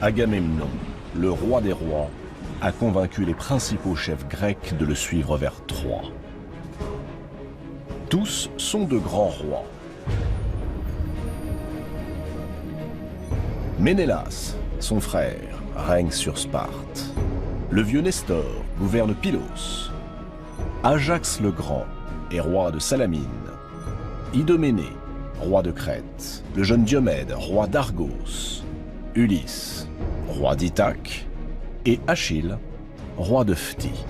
Agamemnon, le roi des rois, a convaincu les principaux chefs grecs de le suivre vers Troie. Tous sont de grands rois. Ménélas, son frère, règne sur Sparte. Le vieux Nestor gouverne Pylos. Ajax le Grand est roi de Salamine. Idoménée, roi de Crète. Le jeune Diomède, roi d'Argos. Ulysse, roi d'Ithaque. Et Achille, roi de Phthie.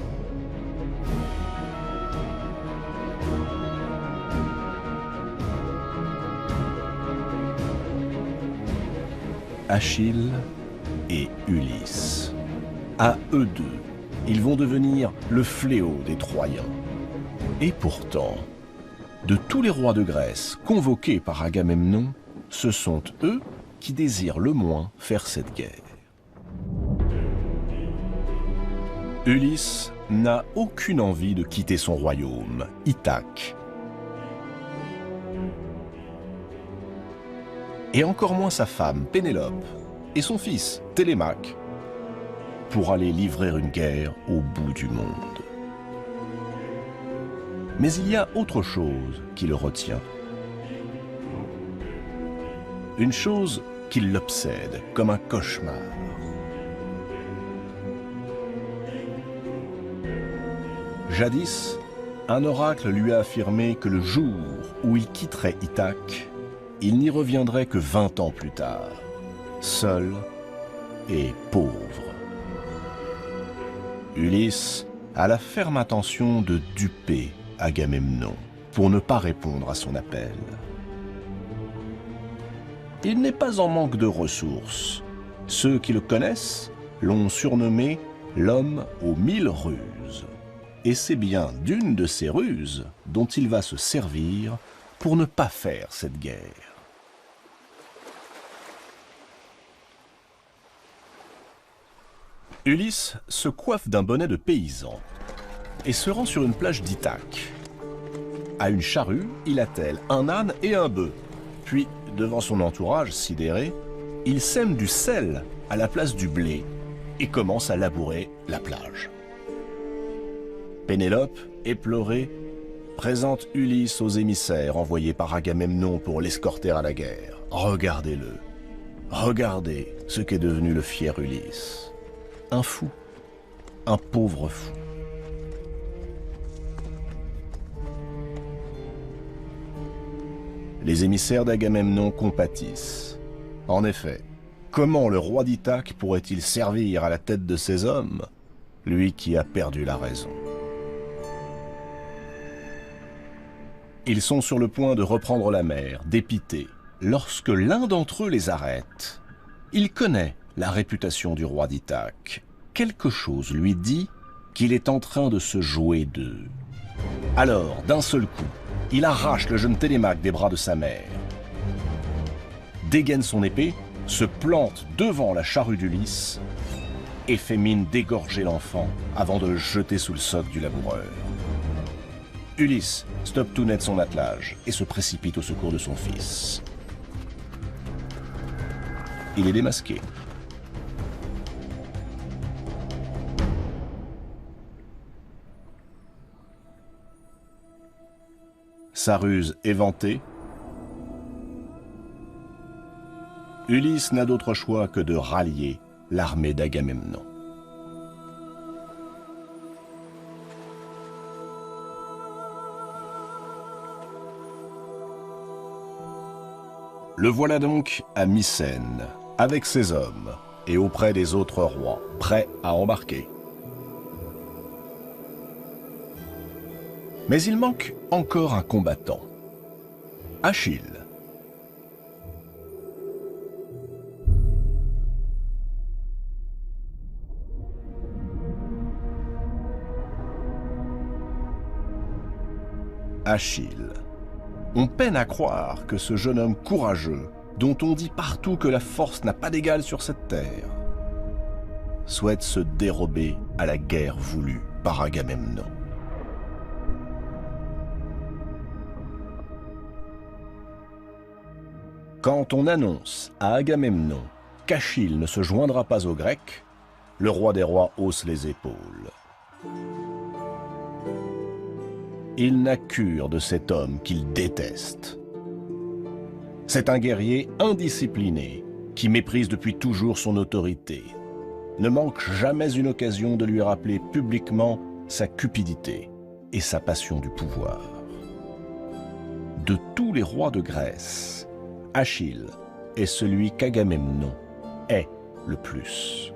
Achille et Ulysse. À eux deux, ils vont devenir le fléau des Troyens. Et pourtant, de tous les rois de Grèce convoqués par Agamemnon, ce sont eux qui désirent le moins faire cette guerre. Ulysse n'a aucune envie de quitter son royaume, Ithaque. Et encore moins sa femme, Pénélope, et son fils, Télémaque, pour aller livrer une guerre au bout du monde. Mais il y a autre chose qui le retient. Une chose qui l'obsède comme un cauchemar. Jadis, un oracle lui a affirmé que le jour où il quitterait Ithaque, il n'y reviendrait que 20 ans plus tard, seul et pauvre. Ulysse a la ferme intention de duper Agamemnon pour ne pas répondre à son appel. Il n'est pas en manque de ressources. Ceux qui le connaissent l'ont surnommé l'homme aux 1000 ruses. Et c'est bien d'une de ces ruses dont il va se servir pour ne pas faire cette guerre. Ulysse se coiffe d'un bonnet de paysan et se rend sur une plage d'Ithaque. À une charrue, il attelle un âne et un bœuf. Puis, devant son entourage sidéré, il sème du sel à la place du blé et commence à labourer la plage. Pénélope, éplorée, présente Ulysse aux émissaires envoyés par Agamemnon pour l'escorter à la guerre. Regardez-le. Regardez ce qu'est devenu le fier Ulysse. Un fou. Un pauvre fou. Les émissaires d'Agamemnon compatissent. En effet, comment le roi d'Ithaque pourrait-il servir à la tête de ses hommes, lui qui a perdu la raison? Ils sont sur le point de reprendre la mer, dépités, lorsque l'un d'entre eux les arrête. Il connaît la réputation du roi d'Ithaque. Quelque chose lui dit qu'il est en train de se jouer d'eux. Alors, d'un seul coup, il arrache le jeune Télémaque des bras de sa mère, dégaine son épée, se plante devant la charrue d'Ulysse et fait mine d'égorger l'enfant avant de le jeter sous le soc du laboureur. Ulysse stoppe tout net son attelage et se précipite au secours de son fils. Il est démasqué. Sa ruse éventée, Ulysse n'a d'autre choix que de rallier l'armée d'Agamemnon. Le voilà donc à Mycène, avec ses hommes, et auprès des autres rois, prêts à embarquer. Mais il manque encore un combattant, Achille. Achille. On peine à croire que ce jeune homme courageux, dont on dit partout que la force n'a pas d'égal sur cette terre, souhaite se dérober à la guerre voulue par Agamemnon. Quand on annonce à Agamemnon qu'Achille ne se joindra pas aux Grecs, le roi des rois hausse les épaules. Il n'a cure de cet homme qu'il déteste. C'est un guerrier indiscipliné qui méprise depuis toujours son autorité, ne manque jamais une occasion de lui rappeler publiquement sa cupidité et sa passion du pouvoir. De tous les rois de Grèce, Achille est celui qu'Agamemnon est le plus.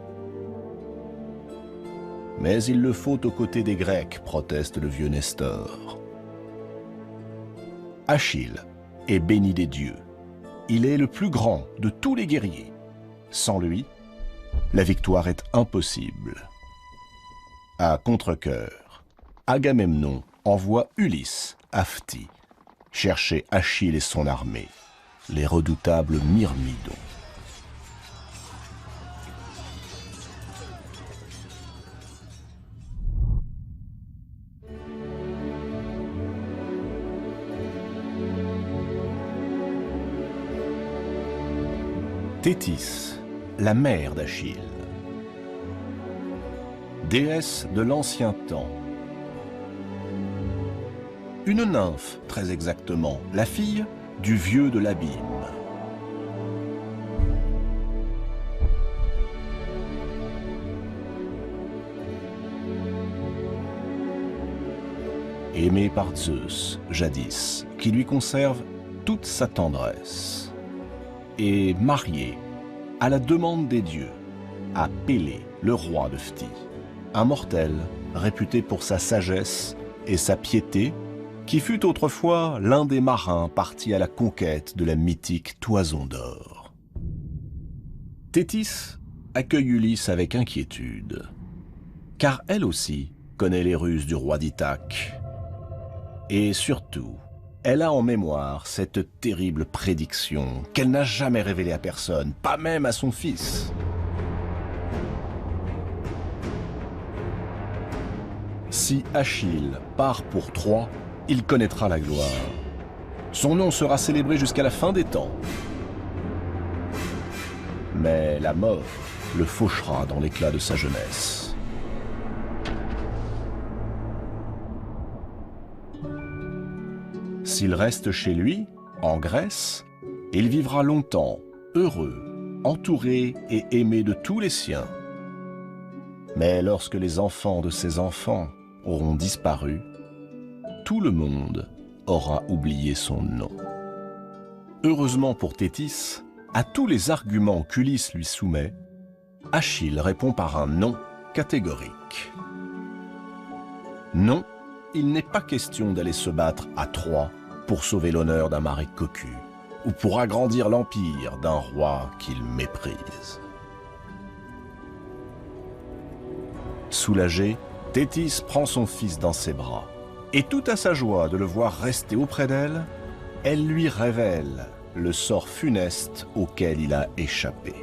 Mais il le faut aux côtés des Grecs, proteste le vieux Nestor. Achille est béni des dieux. Il est le plus grand de tous les guerriers. Sans lui, la victoire est impossible. À contre-cœur, Agamemnon envoie Ulysse à Phthie chercher Achille et son armée, les redoutables Myrmidons. Thétis, la mère d'Achille. Déesse de l'ancien temps. Une nymphe, très exactement, la fille du vieux de l'abîme. Aimée par Zeus, jadis, qui lui conserve toute sa tendresse. Et mariée, à la demande des dieux, à Pélée, le roi de Phthie, un mortel réputé pour sa sagesse et sa piété, qui fut autrefois l'un des marins partis à la conquête de la mythique Toison d'Or. Thétis accueille Ulysse avec inquiétude, car elle aussi connaît les ruses du roi d'Ithaque. Et surtout, elle a en mémoire cette terrible prédiction qu'elle n'a jamais révélée à personne, pas même à son fils. Si Achille part pour Troie, il connaîtra la gloire. Son nom sera célébré jusqu'à la fin des temps. Mais la mort le fauchera dans l'éclat de sa jeunesse. S'il reste chez lui, en Grèce, il vivra longtemps, heureux, entouré et aimé de tous les siens. Mais lorsque les enfants de ses enfants auront disparu, tout le monde aura oublié son nom. Heureusement pour Thétis, à tous les arguments qu'Ulysse lui soumet, Achille répond par un non catégorique. Non, il n'est pas question d'aller se battre à Troie pour sauver l'honneur d'un mari cocu ou pour agrandir l'empire d'un roi qu'il méprise. Soulagée, Thétis prend son fils dans ses bras. Et tout à sa joie de le voir rester auprès d'elle, elle lui révèle le sort funeste auquel il a échappé.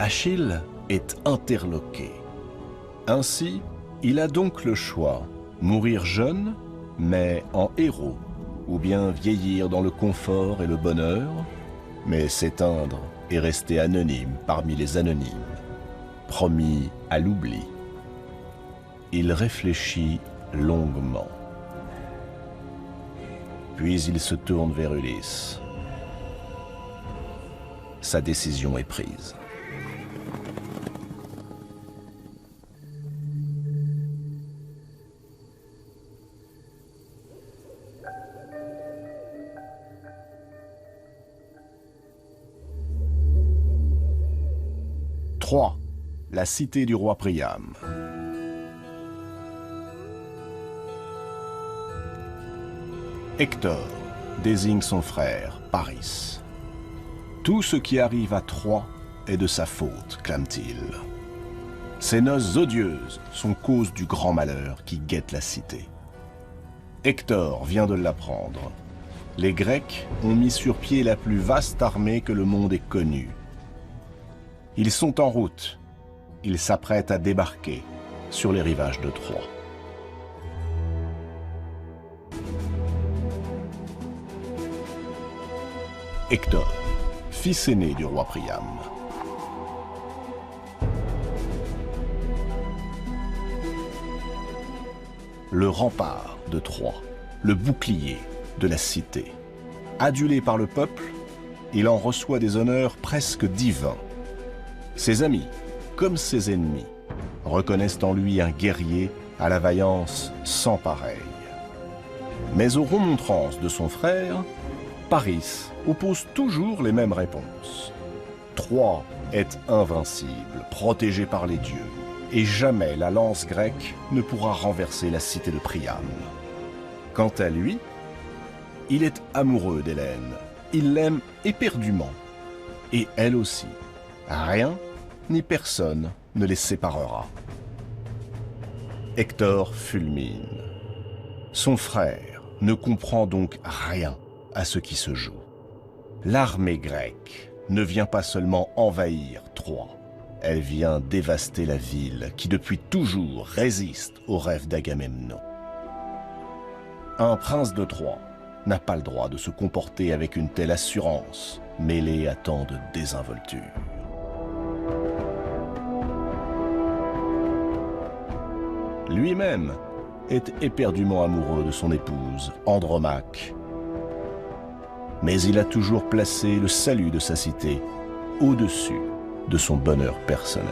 Achille est interloqué. Ainsi, il a donc le choix, mourir jeune, mais en héros, ou bien vieillir dans le confort et le bonheur, mais s'éteindre et rester anonyme parmi les anonymes, promis à l'oubli. Il réfléchit longuement. Puis il se tourne vers Ulysse. Sa décision est prise. Troie, la cité du roi Priam. Hector désigne son frère, Paris. Tout ce qui arrive à Troie est de sa faute, clame-t-il. Ces noces odieuses sont cause du grand malheur qui guette la cité. Hector vient de l'apprendre. Les Grecs ont mis sur pied la plus vaste armée que le monde ait connue. Ils sont en route. Ils s'apprêtent à débarquer sur les rivages de Troie. Hector, fils aîné du roi Priam. le rempart de Troie, le bouclier de la cité. Adulé par le peuple, il en reçoit des honneurs presque divins. Ses amis, comme ses ennemis, reconnaissent en lui un guerrier à la vaillance sans pareille. Mais aux remontrances de son frère, Paris oppose toujours les mêmes réponses. Troie est invincible, protégée par les dieux, et jamais la lance grecque ne pourra renverser la cité de Priam. Quant à lui, il est amoureux d'Hélène, il l'aime éperdument, et elle aussi. Rien ni personne ne les séparera. Hector fulmine. Son frère ne comprend donc rien à ce qui se joue. L'armée grecque ne vient pas seulement envahir Troie, elle vient dévaster la ville qui depuis toujours résiste aux rêves d'Agamemnon. Un prince de Troie n'a pas le droit de se comporter avec une telle assurance, mêlée à tant de désinvolture. Lui-même est éperdument amoureux de son épouse, Andromaque. Mais il a toujours placé le salut de sa cité au-dessus de son bonheur personnel.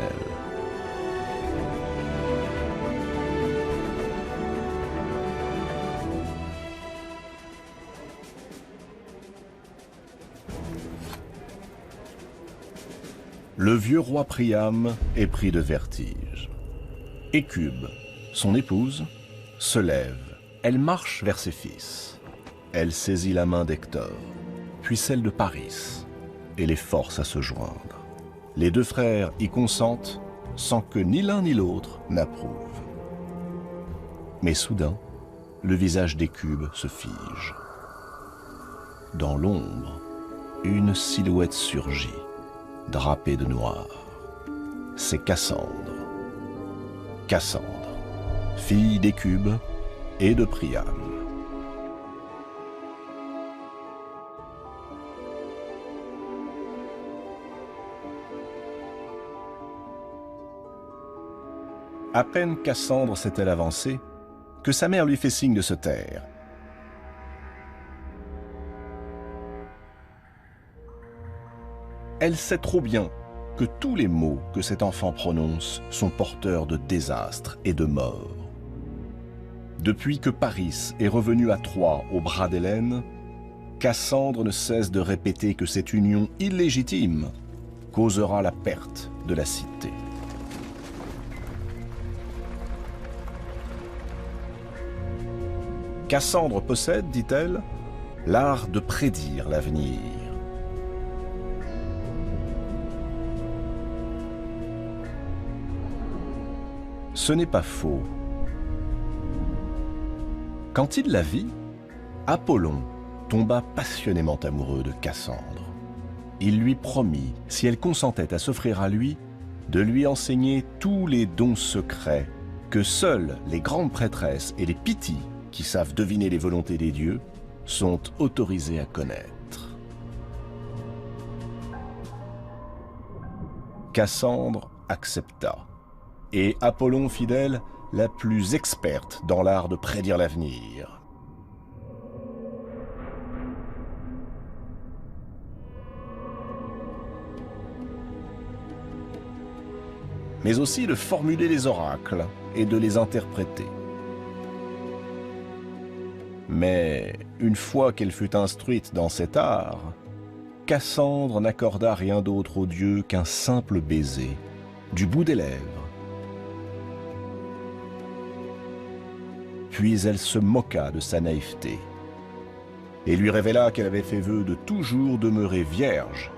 Le vieux roi Priam est pris de vertige. Hécube, son épouse, se lève. Elle marche vers ses fils. Elle saisit la main d'Hector, puis celle de Paris, et les force à se joindre. Les deux frères y consentent sans que ni l'un ni l'autre n'approuve. Mais soudain, le visage d'Hécube se fige. Dans l'ombre, une silhouette surgit, drapée de noir. C'est Cassandre. Cassandre, fille d'Hécube et de Priam. À peine Cassandre s'est-elle avancée que sa mère lui fait signe de se taire. Elle sait trop bien que tous les mots que cet enfant prononce sont porteurs de désastre et de mort. Depuis que Paris est revenu à Troie au bras d'Hélène, Cassandre ne cesse de répéter que cette union illégitime causera la perte de la cité. Cassandre possède, dit-elle, l'art de prédire l'avenir. Ce n'est pas faux. Quand il la vit, Apollon tomba passionnément amoureux de Cassandre. Il lui promit, si elle consentait à s'offrir à lui, de lui enseigner tous les dons secrets que seules les grandes prêtresses et les Pythies, qui savent deviner les volontés des dieux, sont autorisées à connaître. Cassandre accepta, et Apollon fidèle, la plus experte dans l'art de prédire l'avenir. Mais aussi de formuler les oracles et de les interpréter. Mais une fois qu'elle fut instruite dans cet art, Cassandre n'accorda rien d'autre aux dieux qu'un simple baiser, du bout des lèvres. Puis elle se moqua de sa naïveté et lui révéla qu'elle avait fait vœu de toujours demeurer vierge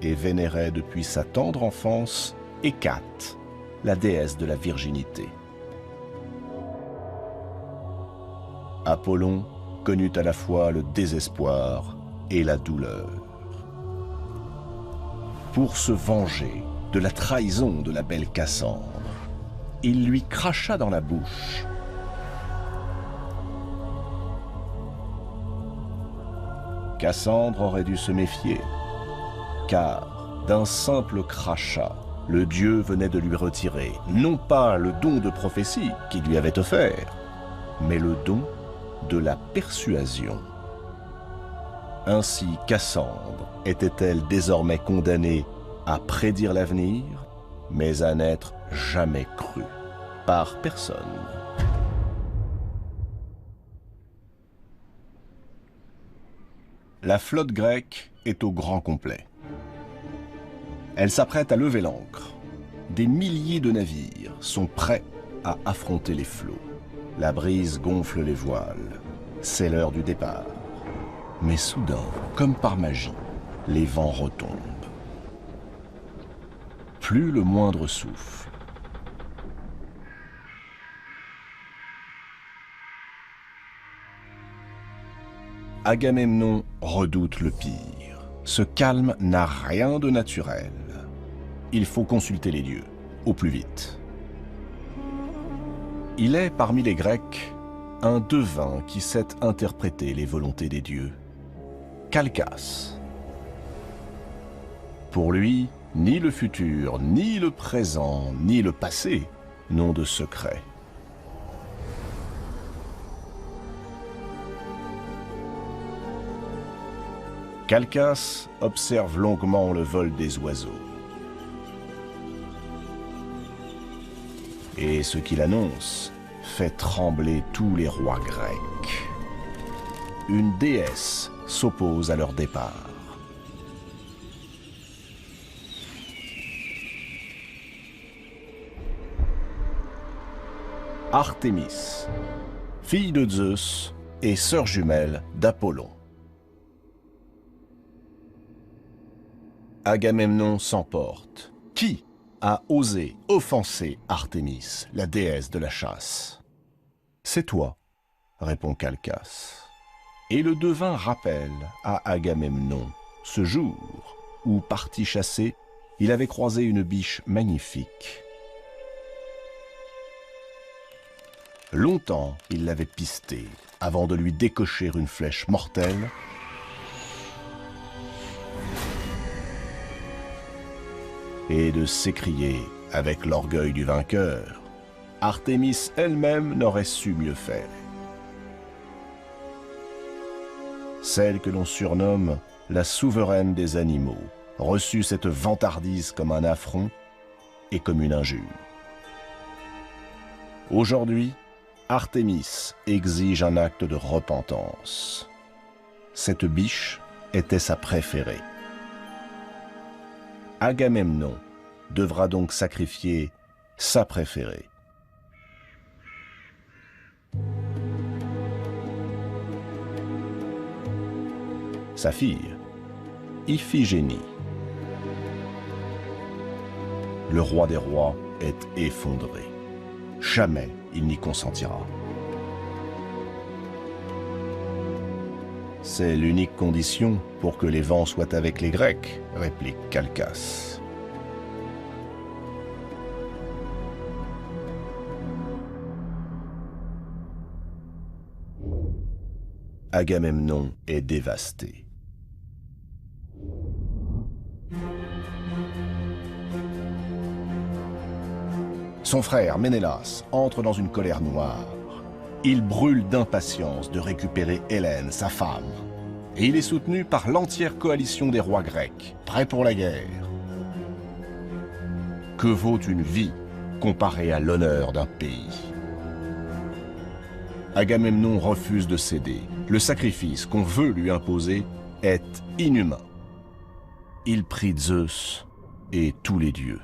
et vénérait depuis sa tendre enfance Hécate, la déesse de la virginité. Apollon connut à la fois le désespoir et la douleur. Pour se venger de la trahison de la belle Cassandre, il lui cracha dans la bouche. Cassandre aurait dû se méfier, car d'un simple crachat, le dieu venait de lui retirer non pas le don de prophétie qu'il lui avait offert, mais le don de la persuasion. Ainsi Cassandre était-elle désormais condamnée à prédire l'avenir, mais à n'être jamais crue par personne. La flotte grecque est au grand complet. Elle s'apprête à lever l'ancre. Des milliers de navires sont prêts à affronter les flots. La brise gonfle les voiles. C'est l'heure du départ. Mais soudain, comme par magie, les vents retombent. Plus le moindre souffle. Agamemnon redoute le pire. Ce calme n'a rien de naturel. Il faut consulter les dieux, au plus vite. Il est, parmi les Grecs, un devin qui sait interpréter les volontés des dieux. Calchas. Pour lui, ni le futur, ni le présent, ni le passé n'ont de secret. Calchas observe longuement le vol des oiseaux. Et ce qu'il annonce fait trembler tous les rois grecs. Une déesse s'oppose à leur départ. Artémis, fille de Zeus et sœur jumelle d'Apollon. Agamemnon s'emporte. Qui a osé offenser Artémis, la déesse de la chasse? C'est toi, répond Calchas. Et le devin rappelle à Agamemnon ce jour où, parti chasser, il avait croisé une biche magnifique. Longtemps, il l'avait pistée avant de lui décocher une flèche mortelle et de s'écrier avec l'orgueil du vainqueur. Artémis elle-même n'aurait su mieux faire. Celle que l'on surnomme la souveraine des animaux reçut cette vantardise comme un affront et comme une injure. Aujourd'hui, Artémis exige un acte de repentance. Cette biche était sa préférée. Agamemnon devra donc sacrifier sa préférée. Sa fille, Iphigénie. Le roi des rois est effondré. Jamais il n'y consentira. C'est l'unique condition pour que les vents soient avec les Grecs, réplique Calchas. Agamemnon est dévasté. Son frère, Ménélas, entre dans une colère noire. Il brûle d'impatience de récupérer Hélène, sa femme. Et il est soutenu par l'entière coalition des rois grecs, prêts pour la guerre. Que vaut une vie comparée à l'honneur d'un pays? Agamemnon refuse de céder. Le sacrifice qu'on veut lui imposer est inhumain. Il prie Zeus et tous les dieux.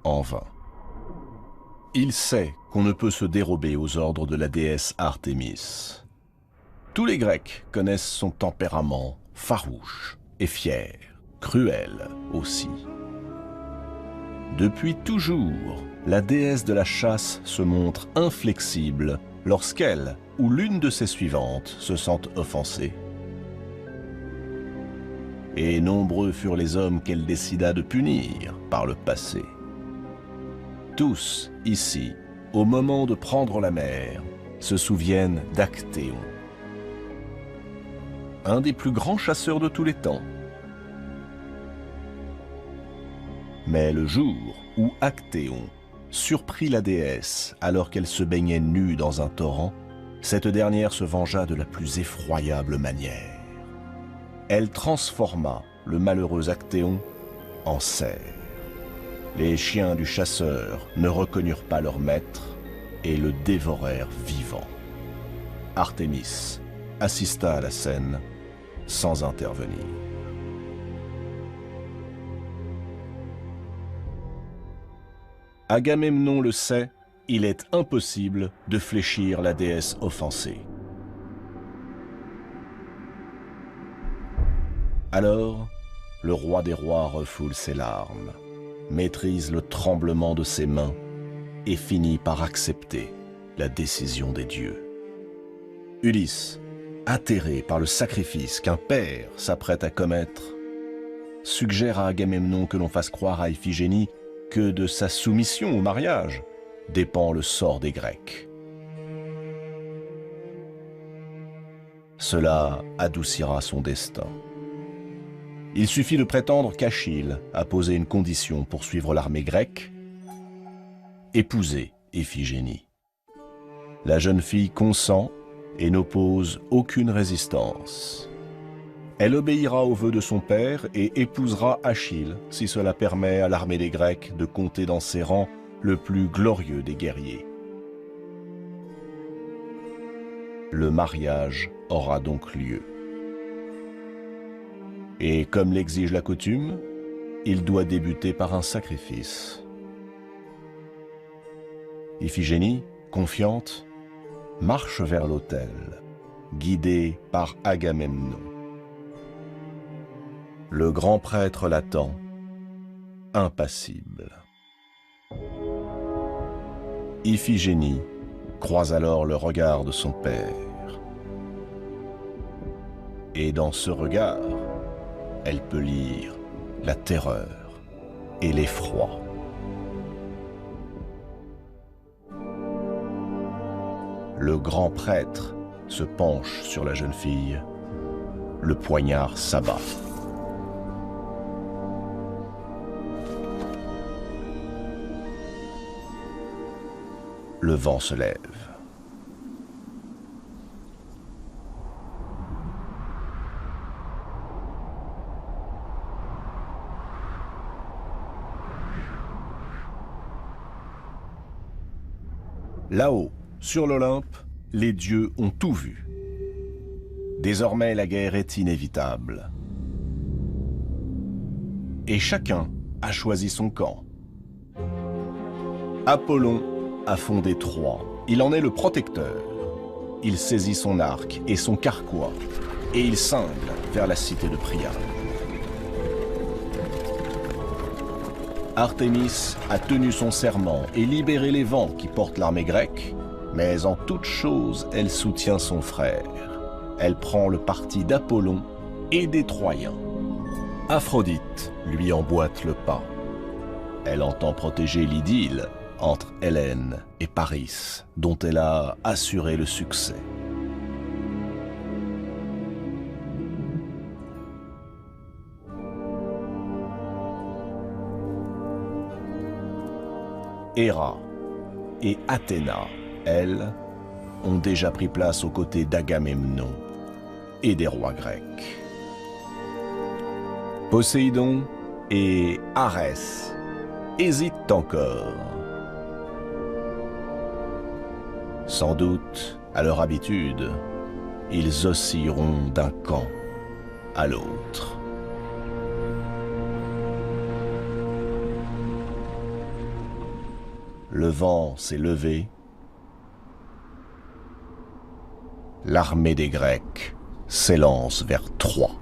En vain. Il sait qu'on ne peut se dérober aux ordres de la déesse Artémis. Tous les Grecs connaissent son tempérament farouche et fier, cruel aussi. Depuis toujours, la déesse de la chasse se montre inflexible lorsqu'elle ou l'une de ses suivantes se sentent offensées. Et nombreux furent les hommes qu'elle décida de punir par le passé. Tous, ici, au moment de prendre la mer, se souviennent d'Actéon, un des plus grands chasseurs de tous les temps. Mais le jour où Actéon surprit la déesse alors qu'elle se baignait nue dans un torrent, cette dernière se vengea de la plus effroyable manière. Elle transforma le malheureux Actéon en cerf. Les chiens du chasseur ne reconnurent pas leur maître et le dévorèrent vivant. Artémis assista à la scène sans intervenir. Agamemnon le sait, il est impossible de fléchir la déesse offensée. Alors, le roi des rois refoule ses larmes, maîtrise le tremblement de ses mains et finit par accepter la décision des dieux. Ulysse, atterré par le sacrifice qu'un père s'apprête à commettre, suggère à Agamemnon que l'on fasse croire à Iphigénie que de sa soumission au mariage dépend le sort des Grecs. Cela adoucira son destin. Il suffit de prétendre qu'Achille a posé une condition pour suivre l'armée grecque, épouser Iphigénie. La jeune fille consent et n'oppose aucune résistance. Elle obéira aux vœux de son père et épousera Achille si cela permet à l'armée des Grecs de compter dans ses rangs le plus glorieux des guerriers. Le mariage aura donc lieu. Et comme l'exige la coutume, il doit débuter par un sacrifice. Iphigénie, confiante, marche vers l'autel, guidée par Agamemnon. Le grand prêtre l'attend, impassible. Iphigénie croise alors le regard de son père. Et dans ce regard, elle peut lire la terreur et l'effroi. Le grand prêtre se penche sur la jeune fille, le poignard s'abat. Le vent se lève. Là-haut, sur l'Olympe, les dieux ont tout vu. Désormais, la guerre est inévitable. Et chacun a choisi son camp. Apollon a fondé Troie. Il en est le protecteur. Il saisit son arc et son carquois, et il cingle vers la cité de Priam. Artémis a tenu son serment et libéré les vents qui portent l'armée grecque, mais en toute chose, elle soutient son frère. Elle prend le parti d'Apollon et des Troyens. Aphrodite lui emboîte le pas. Elle entend protéger l'idylle entre Hélène et Paris, dont elle a assuré le succès. Héra et Athéna, elles, ont déjà pris place aux côtés d'Agamemnon et des rois grecs. Poséidon et Arès hésitent encore. Sans doute, à leur habitude, ils oscilleront d'un camp à l'autre. Le vent s'est levé. L'armée des Grecs s'élance vers Troie.